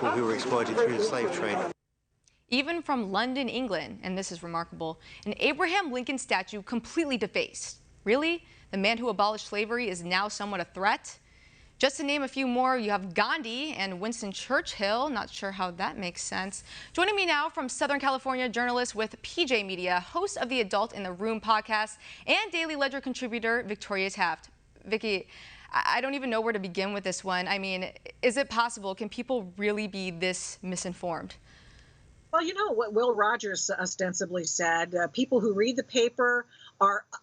people who were exploited through the slave trade. Even from London, England, and this is remarkable, an Abraham Lincoln statue completely defaced. Really? The man who abolished slavery is now somewhat a threat? Just to name a few more, you have Gandhi and Winston Churchill. Not sure how that makes sense. Joining me now from Southern California, journalist with PJ Media, host of the Adult in the Room podcast, and Daily Ledger contributor, Victoria Taft. Vicky, I don't even know where to begin with this one. I mean, is it possible? Can people really be this misinformed? Well, you know what Will Rogers ostensibly said, people who read the paper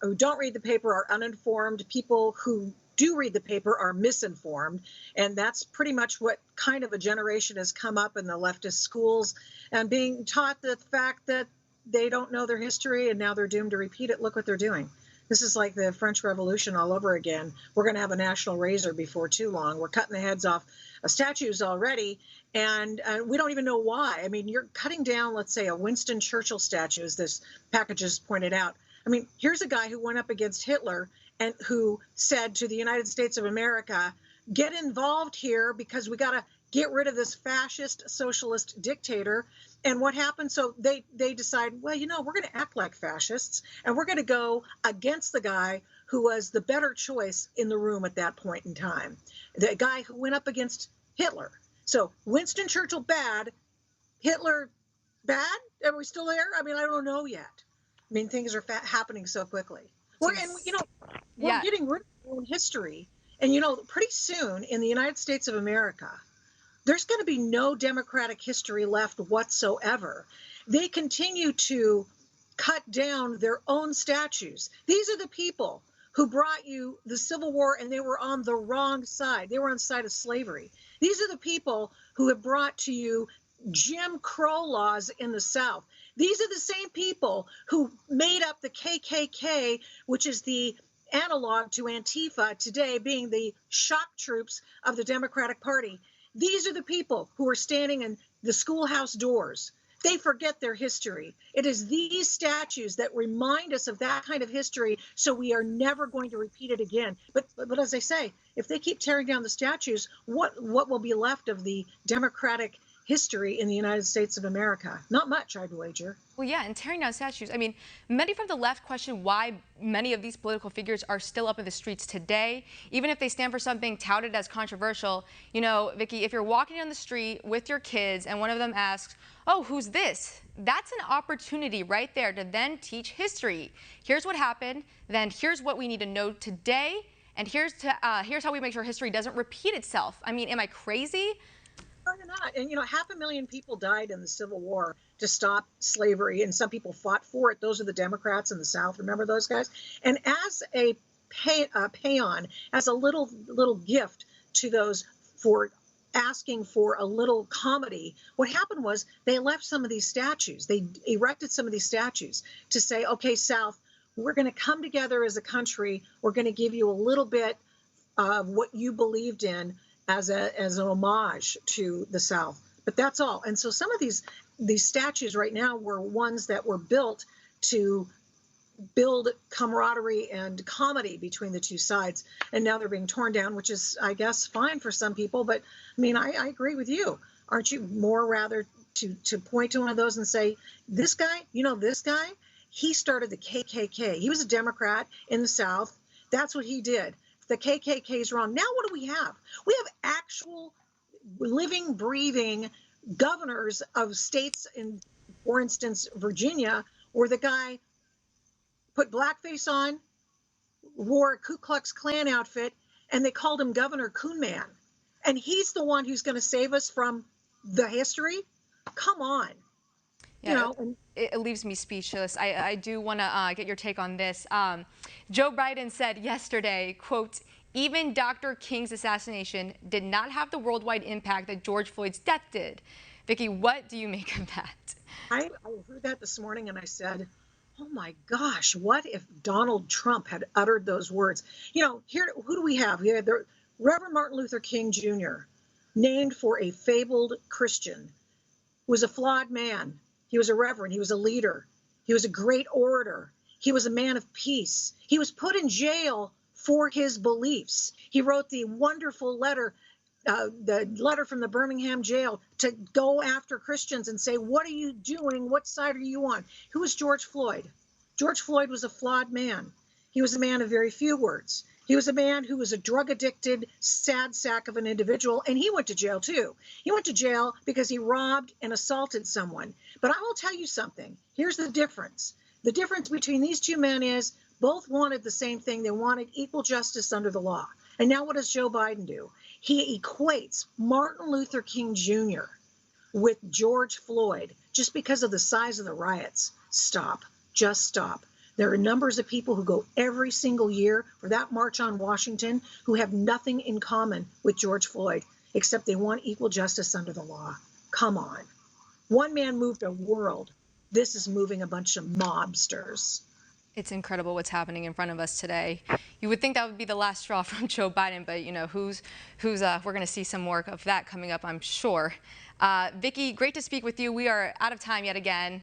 who don't read the paper are uninformed. People who do read the paper are misinformed. And that's pretty much what kind of a generation has come up in the leftist schools and being taught the fact that they don't know their history and now they're doomed to repeat it. Look what they're doing. This is like the French Revolution all over again. We're going to have a national razor before too long. We're cutting the heads off statues already, and we don't even know why. I mean, you're cutting down, let's say, a Winston Churchill statue, as this package has pointed out. I mean, here's a guy who went up against Hitler and who said to the United States of America, get involved here because we got to get rid of this fascist socialist dictator. And what happened? So they decide, well, you know, we're going to act like fascists and we're going to go against the guy who was the better choice in the room at that point in time, the guy who went up against Hitler. So Winston Churchill bad, Hitler bad? Are we still there? I mean, I don't know yet. I mean, things are happening so quickly. We're getting rid of our own history. And, you know, pretty soon in the United States of America, there's going to be no democratic history left whatsoever. They continue to cut down their own statues. These are the people who brought you the Civil War, and they were on the wrong side. They were on the side of slavery. These are the people who have brought to you Jim Crow laws in the South. These are the same people who made up the KKK, which is the analog to Antifa today, being the shock troops of the Democratic Party. These are the people who are standing in the schoolhouse doors. They forget their history. It is these statues that remind us of that kind of history, so we are never going to repeat it again. But as I say, if they keep tearing down the statues, what will be left of the democratic history in the United States of America? Not much, I'd wager. Well, yeah, and tearing down statues. I mean, many from the left question why many of these political figures are still up in the streets today, even if they stand for something touted as controversial. You know, Vicky, if you're walking down the street with your kids and one of them asks, oh, who's this? That's an opportunity right there to then teach history. Here's what happened, then here's what we need to know today, and here's how we make sure history doesn't repeat itself. I mean, am I crazy? No, you're not. And, you know, 500,000 people died in the Civil War to stop slavery, and some people fought for it. Those are the Democrats in the South. Remember those guys? And as a payon, as a little gift to those for asking for a little comedy, what happened was they left some of these statues. They erected some of these statues to say, okay, South, we're going to come together as a country. We're going to give you a little bit of what you believed in as an homage to the South. But that's all. And so some of these statues right now were ones that were built to build camaraderie and comedy between the two sides. And now they're being torn down, which is, I guess, fine for some people. But I mean, I agree with you. Aren't you more rather to point to one of those and say, this guy, you know, this guy, he started the KKK. He was a Democrat in the South. That's what he did. The KKK is wrong. Now what do we have? We have actual living, breathing governors of states in, for instance, Virginia, where the guy put blackface on, wore a Ku Klux Klan outfit, and they called him Governor Coon Man. And he's the one who's going to save us from the history? Come on. Yeah, you know, it leaves me speechless. I do want to get your take on this. Joe Biden said yesterday, quote, even Dr. King's assassination did not have the worldwide impact that George Floyd's death did. Vicky, what do you make of that? I heard that this morning and I said, oh my gosh, what if Donald Trump had uttered those words? You know, here, who do we have? We have the Reverend Martin Luther King Jr., named for a fabled Christian, was a flawed man. He was a reverend. He was a leader. He was a great orator. He was a man of peace. He was put in jail for his beliefs. He wrote the wonderful letter the letter from the Birmingham jail to go after Christians and say, what are you doing? What side are you on? Who was George Floyd? George Floyd was a flawed man. He was a man of very few words. He was a man who was a drug addicted, sad sack of an individual, and he went to jail too. He went to jail because he robbed and assaulted someone. But I will tell you something. Here's the difference. The difference between these two men is both wanted the same thing. They wanted equal justice under the law. And now what does Joe Biden do? He equates Martin Luther King Jr. with George Floyd just because of the size of the riots. Stop. Just stop. There are numbers of people who go every single year for that March on Washington who have nothing in common with George Floyd, except they want equal justice under the law. Come on. One man moved a world. This is moving a bunch of mobsters. It's incredible what's happening in front of us today. You would think that would be the last straw from Joe Biden, but you know, we're going to see some more of that coming up, I'm sure. Vicky, great to speak with you. We are out of time yet again.